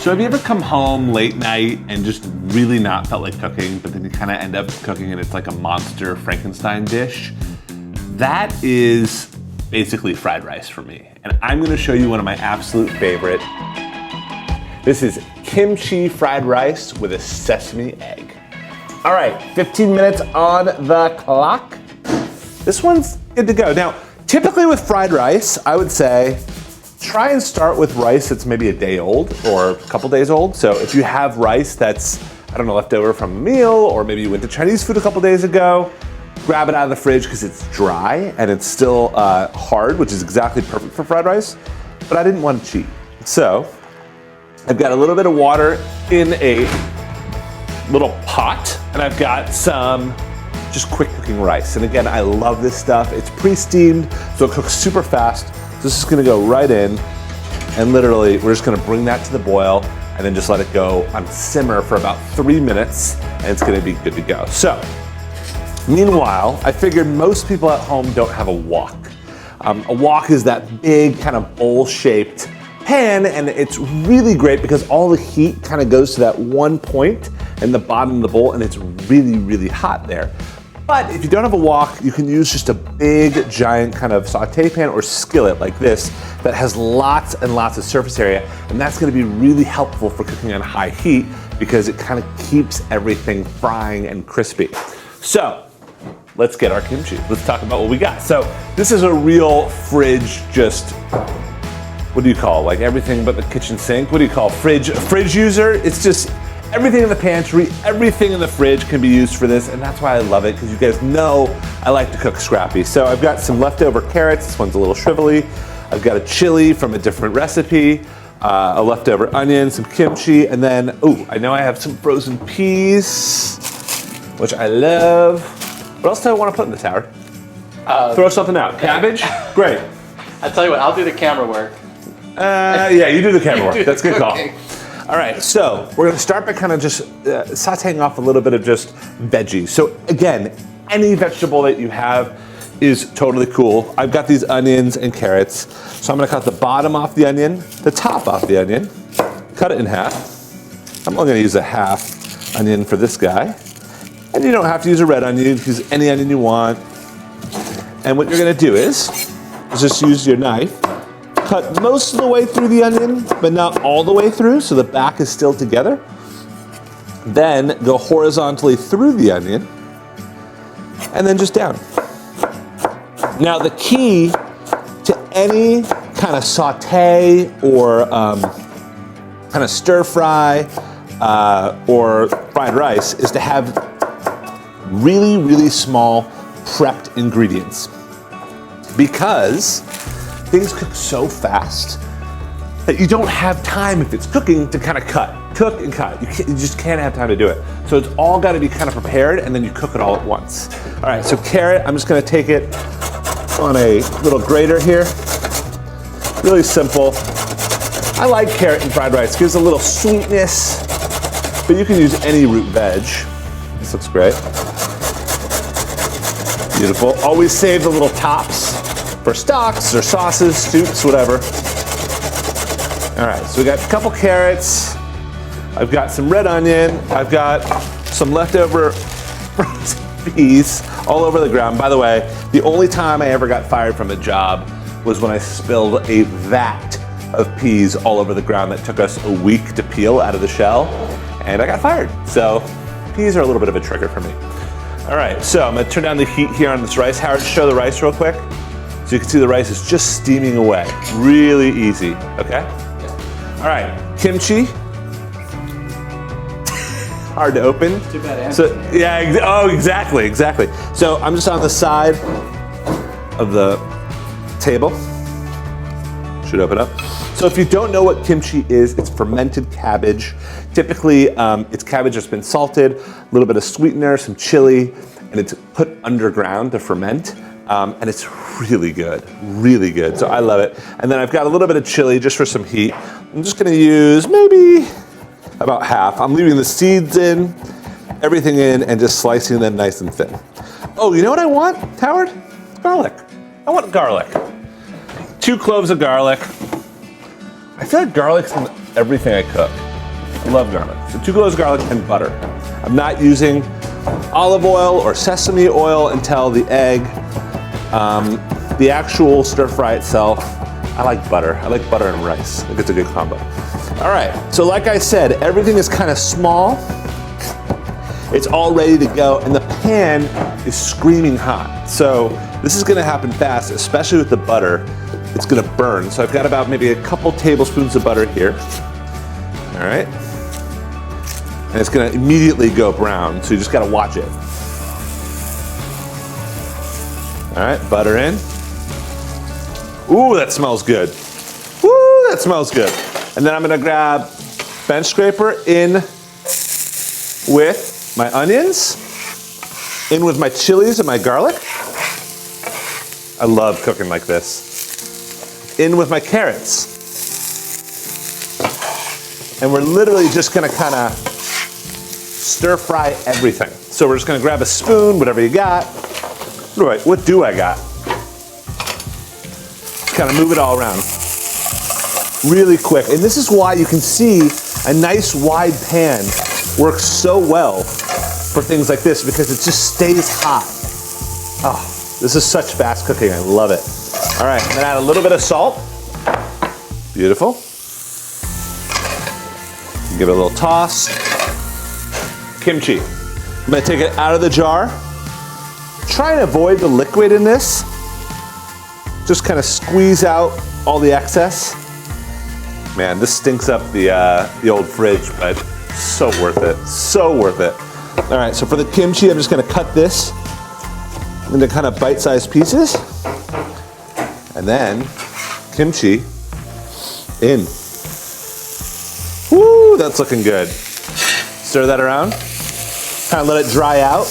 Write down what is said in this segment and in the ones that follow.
So have you ever come home late night and just really not felt like cooking, but then you kind of end up cooking and it's like a monster Frankenstein dish? That is basically fried rice for me. And I'm gonna show you one of my absolute favorite. This is kimchi fried rice with a sesame egg. All right, 15 minutes on the clock. This one's good to go. Now, typically with fried rice, I would say, try and start with rice that's maybe a day old or a couple days old. So if you have rice that's, I don't know, left over from a meal, or maybe you went to Chinese food a couple days ago, grab it out of the fridge because it's dry and it's still hard, which is exactly perfect for fried rice. But I didn't want to cheat. So I've got a little bit of water in a little pot, and I've got some just quick cooking rice. And again, I love this stuff. It's pre-steamed, so it cooks super fast. So this is gonna go right in, and literally we're just gonna bring that to the boil and then just let it go on simmer for about 3 minutes, and it's gonna be good to go. So, meanwhile, I figured most people at home don't have a wok. A wok is that big kind of bowl-shaped pan, and it's really great because all the heat kind of goes to that one point in the bottom of the bowl, and it's really, really hot there. But if you don't have a wok, you can use just a big, giant kind of saute pan or skillet like this that has lots and lots of surface area, and that's gonna be really helpful for cooking on high heat because it kind of keeps everything frying and crispy. So, let's get our kimchi. Let's talk about what we got. So, this is a real fridge, just, what do you call, like everything but the kitchen sink? What do you call, fridge user? It's just, everything in the pantry, everything in the fridge can be used for this, and that's why I love it, because you guys know I like to cook scrappy. So I've got some leftover carrots. This one's a little shrivelly. I've got a chili from a different recipe, a leftover onion, some kimchi, and then, oh, I know I have some frozen peas, which I love. What else do I want to put in the tower? Throw something out. Cabbage? Great. I'll tell you what, I'll do the camera work. Yeah, you do the camera work. That's a good call. All right, so we're gonna start by kind of just sauteing off a little bit of just veggies. So again, any vegetable that you have is totally cool. I've got these onions and carrots. So I'm gonna cut the bottom off the onion, the top off the onion, cut it in half. I'm only gonna use a half onion for this guy. And you don't have to use a red onion, you can use any onion you want. And what you're gonna do is just use your knife, cut most of the way through the onion, but not all the way through, so the back is still together. Then go horizontally through the onion, and then just down. Now the key to any kind of saute or kind of stir fry or fried rice is to have really, really small prepped ingredients. Because things cook so fast that you don't have time, if it's cooking, to kind of cook and cut. You just can't have time to do it. So it's all got to be kind of prepared, and then you cook it all at once. All right, so carrot, I'm just going to take it on a little grater here. Really simple. I like carrot in fried rice. It gives a little sweetness, but you can use any root veg. This looks great. Beautiful. Always save the little tops for stocks or sauces, soups, whatever. All right, so we got a couple carrots. I've got some red onion. I've got some leftover frozen peas all over the ground. By the way, the only time I ever got fired from a job was when I spilled a vat of peas all over the ground that took us a week to peel out of the shell, and I got fired. So peas are a little bit of a trigger for me. All right, so I'm gonna turn down the heat here on this rice. Howard, show the rice real quick. So you can see the rice is just steaming away. Really easy, okay? Yeah. All right, kimchi. Hard to open. Too bad. So yeah, oh, exactly. So I'm just on the side of the table. Should open up. So if you don't know what kimchi is, it's fermented cabbage. Typically, it's cabbage that's been salted, a little bit of sweetener, some chili, and it's put underground to ferment. And it's really good, really good. So I love it. And then I've got a little bit of chili just for some heat. I'm just gonna use maybe about half. I'm leaving the seeds in, everything in, and just slicing them nice and thin. Oh, you know what I want, Howard? Garlic. I want garlic. 2 cloves of garlic. I feel like garlic's in everything I cook. I love garlic. So 2 cloves of garlic and butter. I'm not using olive oil or sesame oil until the egg. The actual stir fry itself, I like butter. I like butter and rice. I think it's a good combo. All right, so like I said, everything is kind of small. It's all ready to go, and the pan is screaming hot. So this is gonna happen fast, especially with the butter. It's gonna burn. So I've got about maybe a couple tablespoons of butter here. All right. And it's gonna immediately go brown, so you just gotta watch it. All right, butter in. Ooh, that smells good. Ooh, that smells good. And then I'm gonna grab bench scraper in with my onions, in with my chilies and my garlic. I love cooking like this. In with my carrots. And we're literally just gonna kinda stir fry everything. So we're just gonna grab a spoon, whatever you got. What do I got? Kind of move it all around. Really quick. And this is why you can see a nice wide pan works so well for things like this, because it just stays hot. Oh, this is such fast cooking. I love it. All right, and then add a little bit of salt. Beautiful. Give it a little toss. Kimchi. I'm gonna take it out of the jar. Try and avoid the liquid in this. Just kind of squeeze out all the excess. Man, this stinks up the old fridge, but so worth it, so worth it. All right, so for the kimchi, I'm just gonna cut this into kind of bite-sized pieces. And then kimchi in. Woo, that's looking good. Stir that around, kind of let it dry out.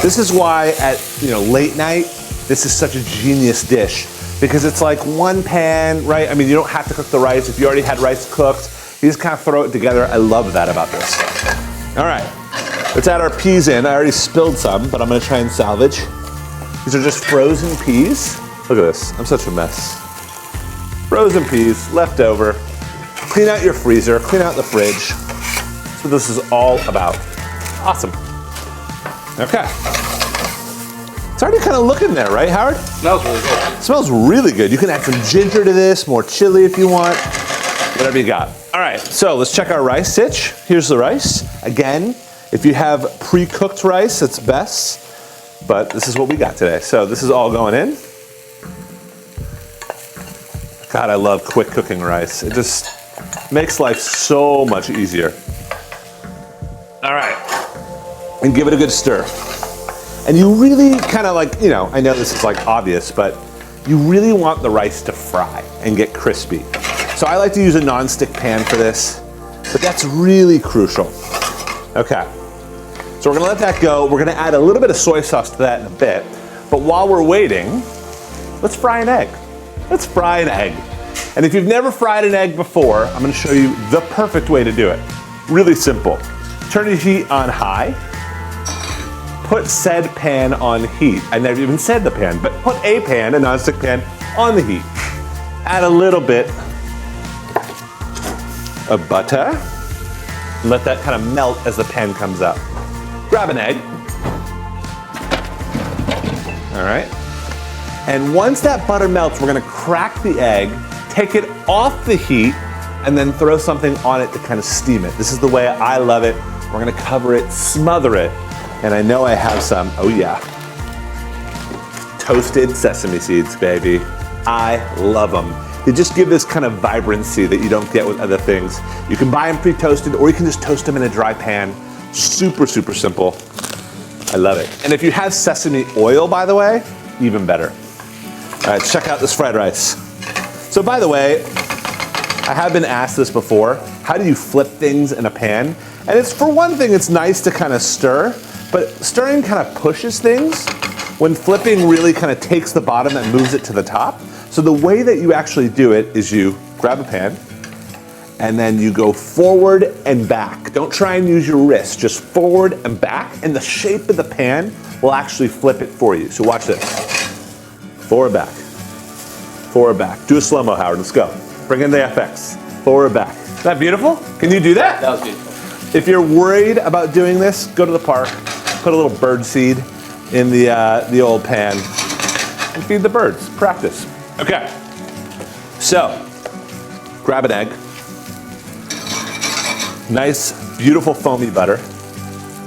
This is why at late night, this is such a genius dish, because it's like one pan, right? I mean, you don't have to cook the rice. If you already had rice cooked, you just kind of throw it together. I love that about this. All right, let's add our peas in. I already spilled some, but I'm gonna try and salvage. These are just frozen peas. Look at this, I'm such a mess. Frozen peas, left over. Clean out your freezer, clean out the fridge. That's what this is all about. Awesome. Okay. It's already kind of looking there, right, Howard? Smells really good. It smells really good. You can add some ginger to this, more chili if you want, whatever you got. All right, so let's check our rice stitch. Here's the rice. Again, if you have pre-cooked rice, it's best, but this is what we got today. So this is all going in. God, I love quick cooking rice. It just makes life so much easier. All right, and give it a good stir. And you really kind of like, I know this is like obvious, but you really want the rice to fry and get crispy. So I like to use a non-stick pan for this, but that's really crucial. Okay, so we're gonna let that go. We're gonna add a little bit of soy sauce to that in a bit, but while we're waiting, let's fry an egg. Let's fry an egg. And if you've never fried an egg before, I'm gonna show you the perfect way to do it. Really simple. Turn your heat on high. Put said pan on heat. I never even said the pan, but put a pan, a nonstick pan, on the heat. Add a little bit of butter. Let that kind of melt as the pan comes up. Grab an egg. All right. And once that butter melts, we're gonna crack the egg, take it off the heat, and then throw something on it to kind of steam it. This is the way I love it. We're gonna cover it, smother it, and I know I have some, oh yeah. Toasted sesame seeds, baby. I love them. They just give this kind of vibrancy that you don't get with other things. You can buy them pre-toasted, or you can just toast them in a dry pan. Super, super simple. I love it. And if you have sesame oil, by the way, even better. All right, check out this fried rice. So by the way, I have been asked this before, how do you flip things in a pan? And it's, for one thing, it's nice to kind of stir, but stirring kind of pushes things, when flipping really kind of takes the bottom and moves it to the top. So the way that you actually do it is you grab a pan, and then you go forward and back. Don't try and use your wrist, just forward and back, and the shape of the pan will actually flip it for you. So watch this. Forward, back. Forward, back. Do a slow-mo, Howard, let's go. Bring in the FX. forward, back. Is that beautiful? Can you do that? That was beautiful. If you're worried about doing this, go to the park, put a little bird seed in the old pan, and feed the birds. Practice. Okay. So, grab an egg. Nice, beautiful foamy butter.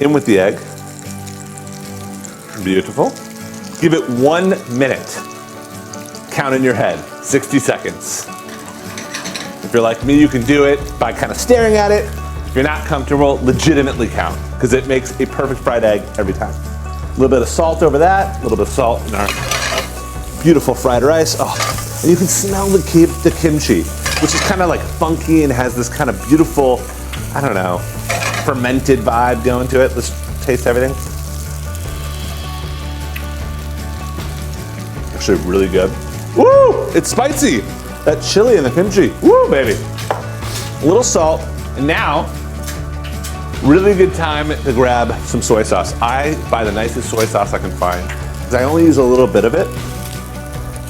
In with the egg. Beautiful. Give it 1 minute. Count in your head, 60 seconds. If you're like me, you can do it by kind of staring at it. If you're not comfortable, legitimately count, because it makes a perfect fried egg every time. A little bit of salt over that, a little bit of salt in our beautiful fried rice. Oh, and you can smell the kimchi, which is kind of like funky and has this kind of beautiful, I don't know, fermented vibe going to it. Let's taste everything. Actually really good. Woo, it's spicy. That chili and the kimchi, woo, baby. A little salt, and now, really good time to grab some soy sauce. I buy the nicest soy sauce I can find, because I only use a little bit of it,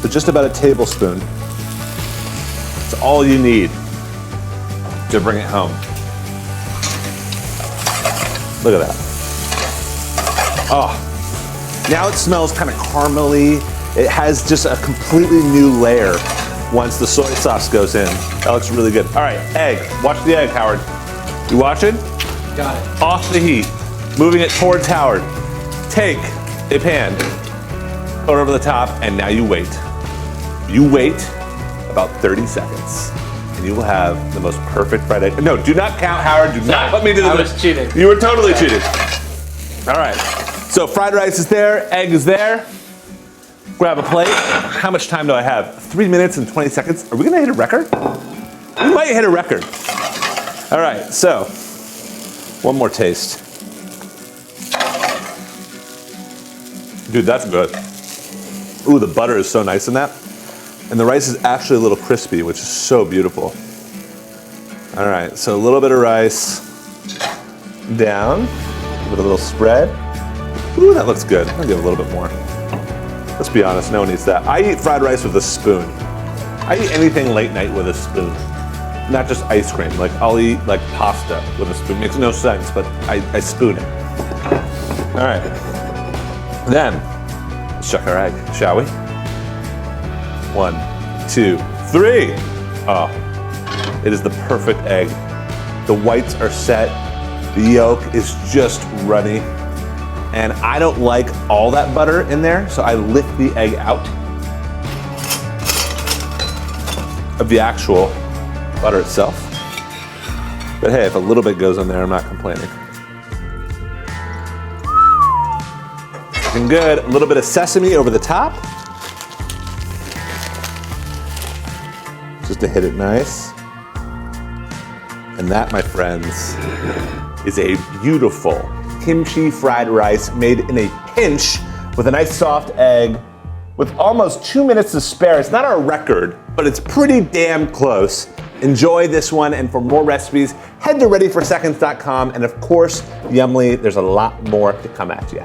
so just about a tablespoon. It's all you need to bring it home. Look at that. Oh, now it smells kind of caramely. It has just a completely new layer once the soy sauce goes in. That looks really good. All right, egg. Watch the egg, Howard. You watching? Got it. Off the heat. Moving it towards Howard. Take a pan, put it over the top, and now you wait. You wait about 30 seconds, and you will have the most perfect fried egg. No, do not count, Howard. Do not put me to the... I was cheating. You were totally cheating. All right, so fried rice is there, egg is there. Grab a plate. How much time do I have? 3 minutes and 20 seconds. Are we gonna hit a record? We might hit a record. All right, so one more taste. Dude, that's good. Ooh, the butter is so nice in that. And the rice is actually a little crispy, which is so beautiful. All right, so a little bit of rice down with a little spread. Ooh, that looks good. I'll give a little bit more. Let's be honest, no one eats that. I eat fried rice with a spoon. I eat anything late night with a spoon. Not just ice cream. Like, I'll eat like pasta with a spoon. Makes no sense, but I spoon it. All right. Then, let's check our egg, shall we? 1, 2, 3. Oh, it is the perfect egg. The whites are set. The yolk is just runny. And I don't like all that butter in there, so I lift the egg out of the actual butter itself. But hey, if a little bit goes in there, I'm not complaining. Looking good. A little bit of sesame over the top. Just to hit it nice. And that, my friends, is a beautiful kimchi fried rice made in a pinch with a nice soft egg with almost 2 minutes to spare. It's not our record, but it's pretty damn close. Enjoy this one, and for more recipes, head to readyforseconds.com, and of course, Yumly, there's a lot more to come at you.